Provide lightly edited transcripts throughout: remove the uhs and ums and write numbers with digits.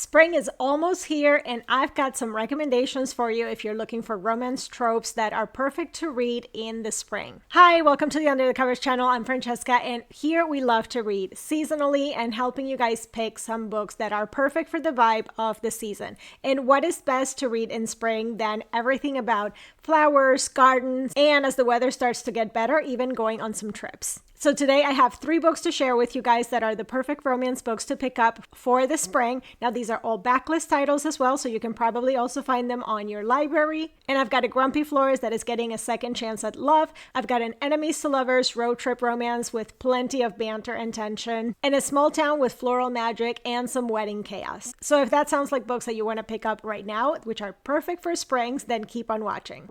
Spring is almost here, and I've got some recommendations for you if you're looking for romance tropes that are perfect to read in the spring. Hi, welcome to the Under the Covers channel. I'm Francesca, and here we love to read seasonally and helping you guys pick some books that are perfect for the vibe of the season. And what is best to read in spring than everything about flowers, gardens, and as the weather starts to get better, even going on some trips. So today I have 3 books to share with you guys that are the perfect romance books to pick up for the spring. Now these are all backlist titles as well, so you can probably also find them on your library. And I've got a grumpy florist that is getting a second chance at love. I've got an enemies to lovers road trip romance with plenty of banter and tension, and a small town with floral magic and some wedding chaos. So if that sounds like books that you want to pick up right now, which are perfect for springs, then keep on watching.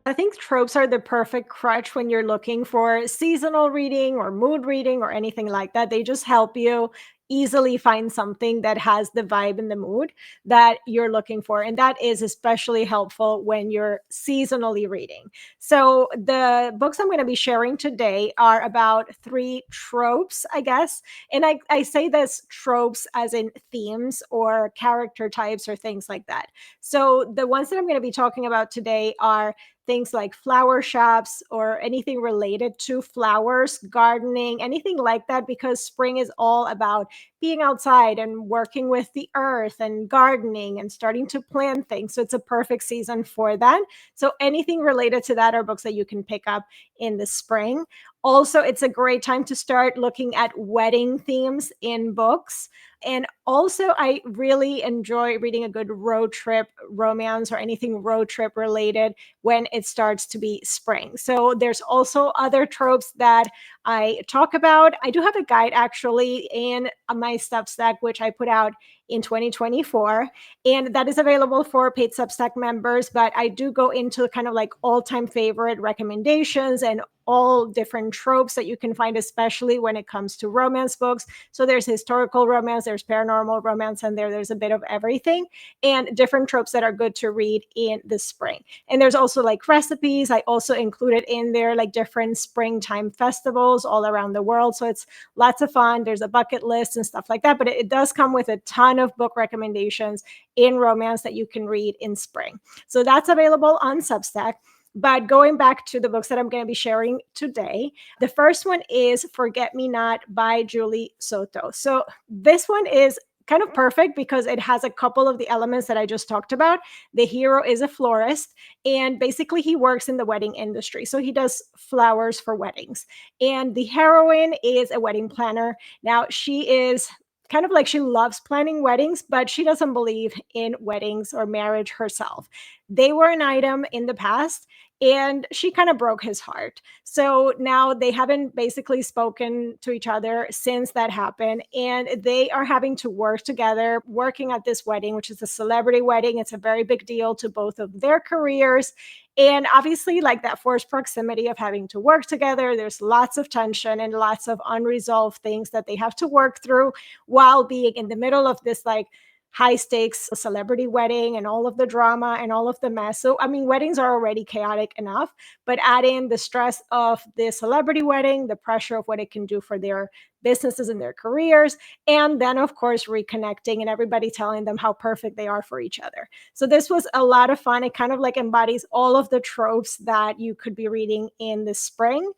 I think tropes are the perfect crutch when you're looking for seasonal reading or mood reading or anything like that. They just help you easily find something that has the vibe and the mood that you're looking for. And that is especially helpful when you're seasonally reading. So the books I'm going to be sharing today are about 3 tropes, I guess. And I say this tropes as in themes or character types or things like that. So the ones that I'm going to be talking about today are things like flower shops or anything related to flowers, gardening, anything like that, because spring is all about being outside and working with the earth and gardening and starting to plant things. So it's a perfect season for that. So anything related to that are books that you can pick up in the spring. Also, it's a great time to start looking at wedding themes in books. And also, I really enjoy reading a good road trip romance or anything road trip related when it starts to be spring. So there's also other tropes that I talk about. I do have a guide actually in my Substack, which I put out in 2024, and that is available for paid Substack members. But I do go into kind of like all-time favorite recommendations and all different tropes that you can find, especially when it comes to romance books. So there's historical romance, there's paranormal romance, and there's a bit of everything, and different tropes that are good to read in the spring. And there's also like recipes. I also included in there like different springtime festivals all around the world. So it's lots of fun. There's a bucket list and stuff like that, but it does come with a ton of book recommendations in romance that you can read in spring. So that's available on Substack. But going back to the books that I'm going to be sharing today, the first one is Forget Me Not by Julie Soto. So this one is kind of perfect because it has a couple of the elements that I just talked about. The hero is a florist, and basically he works in the wedding industry. So he does flowers for weddings. And the heroine is a wedding planner. Now, she is kind of like she loves planning weddings, but she doesn't believe in weddings or marriage herself. They were an item in the past, and she kind of broke his heart. So now they haven't basically spoken to each other since that happened. And they are having to work together, working at this wedding, which is a celebrity wedding. It's a very big deal to both of their careers. And obviously, like that forced proximity of having to work together, there's lots of tension and lots of unresolved things that they have to work through while being in the middle of this like high stakes celebrity wedding and all of the drama and all of the mess. So, I mean, weddings are already chaotic enough, but add in the stress of the celebrity wedding, the pressure of what it can do for their businesses and their careers, and then, of course, reconnecting and everybody telling them how perfect they are for each other. So, this was a lot of fun. It kind of like embodies all of the tropes that you could be reading in the spring.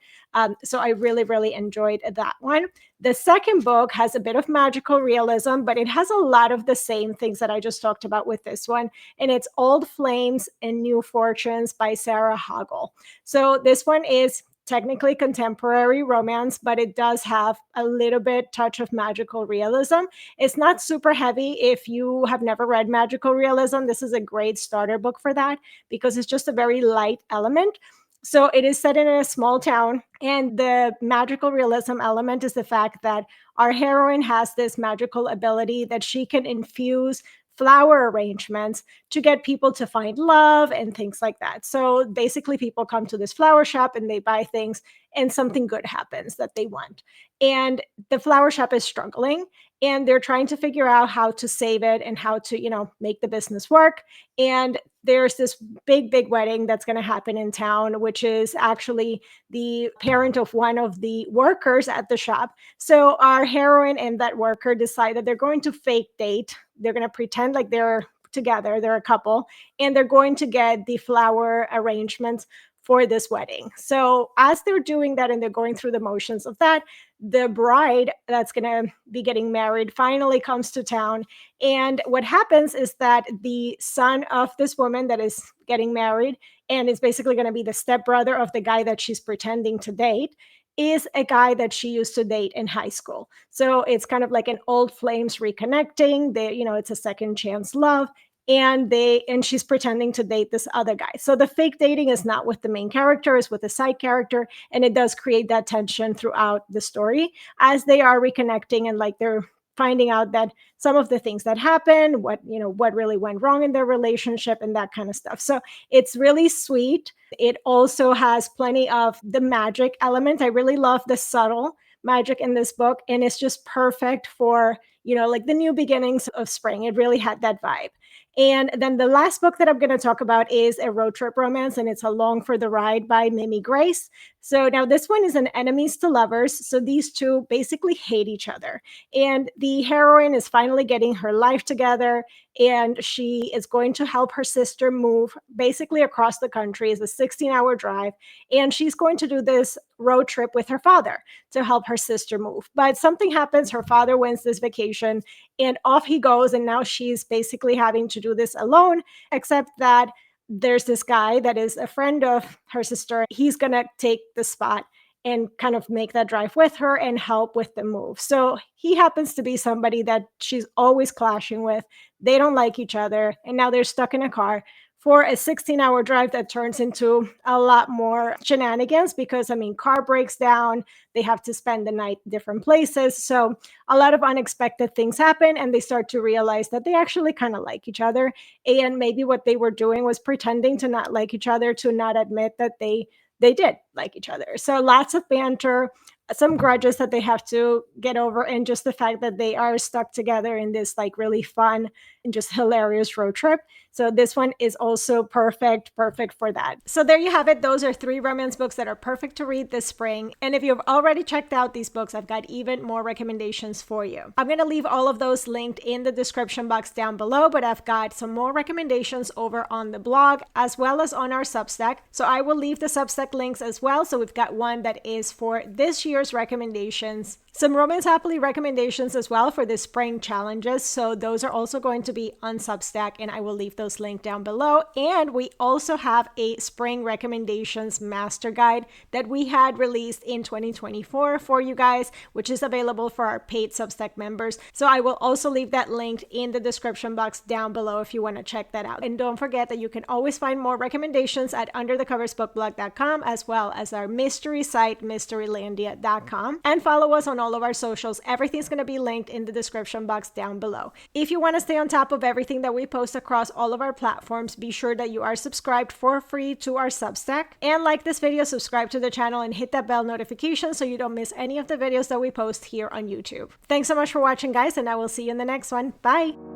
So, I really, really enjoyed that one. The second book has a bit of magical realism, but it has a lot of the same things that I just talked about with this one. And it's Old Flames and New Fortunes by Sarah Hoggle. So this one is technically contemporary romance, but it does have a little bit touch of magical realism. It's not super heavy. If you have never read magical realism, this is a great starter book for that because it's just a very light element. So it is set in a small town, and the magical realism element is the fact that our heroine has this magical ability that she can infuse flower arrangements to get people to find love and things like that. So basically, people come to this flower shop and they buy things, and something good happens that they want. And the flower shop is struggling, and they're trying to figure out how to save it and how to, make the business work. And there's this big wedding that's going to happen in town, which is actually the parent of one of the workers at the shop. So our heroine and that worker decide that they're going to fake date. They're going to pretend like they're together, they're a couple, and they're going to get the flower arrangements for this wedding. So as they're doing that and they're going through the motions of that, the bride that's going to be getting married finally comes to town. And what happens is that the son of this woman that is getting married and is basically going to be the stepbrother of the guy that she's pretending to date is a guy that she used to date in high school. So it's kind of like an old flames reconnecting. It's a second chance love, and she's pretending to date this other guy. So the fake dating is not with the main character, it's with the side character, and it does create that tension throughout the story as they are reconnecting, and like they're finding out that some of the things that happened, what really went wrong in their relationship and that kind of stuff. So it's really sweet. It also has plenty of the magic element. I really love the subtle magic in this book, and it's just perfect for, like the new beginnings of spring. It really had that vibe. And then the last book that I'm going to talk about is a road trip romance, and it's Along for the Ride by Mimi Grace. So now this one is an enemies to lovers. So these two basically hate each other. And the heroine is finally getting her life together, and she is going to help her sister move basically across the country. It's a 16-hour drive. And she's going to do this road trip with her father to help her sister move. But something happens. Her father wins this vacation and off he goes. And now she's basically having to do this alone, except that there's this guy that is a friend of her sister. He's going to take the spot and kind of make that drive with her and help with the move. So he happens to be somebody that she's always clashing with. They don't like each other. And now they're stuck in a car for a 16-hour drive that turns into a lot more shenanigans because, car breaks down. They have to spend the night different places. So a lot of unexpected things happen, and they start to realize that they actually kind of like each other. And maybe what they were doing was pretending to not like each other, to not admit that they did like each other. So lots of banter, some grudges that they have to get over, and just the fact that they are stuck together in this like really fun and just hilarious road trip. So this one is also perfect for that. So there you have it. Those are 3 romance books that are perfect to read this spring. And if you've already checked out these books, I've got even more recommendations for you. I'm going to leave all of those linked in the description box down below, but I've got some more recommendations over on the blog as well as on our Substack. So I will leave the Substack links as well. So we've got one that is for this year's recommendations, some Romance Happily recommendations as well for the spring challenges. So those are also going to be on Substack, and I will leave those linked down below. And we also have a spring recommendations master guide that we had released in 2024 for you guys, which is available for our paid Substack members. So I will also leave that linked in the description box down below if you want to check that out. And don't forget that you can always find more recommendations at underthecoversbookblog.com, as well as our mystery site, mysterylandia.com. And follow us on all of our socials. Everything's going to be linked in the description box down below. If you want to stay on top of everything that we post across all of our platforms, be sure that you are subscribed for free to our Substack. And like this video, subscribe to the channel and hit that bell notification so you don't miss any of the videos that we post here on YouTube. Thanks so much for watching, guys, and I will see you in the next one. Bye!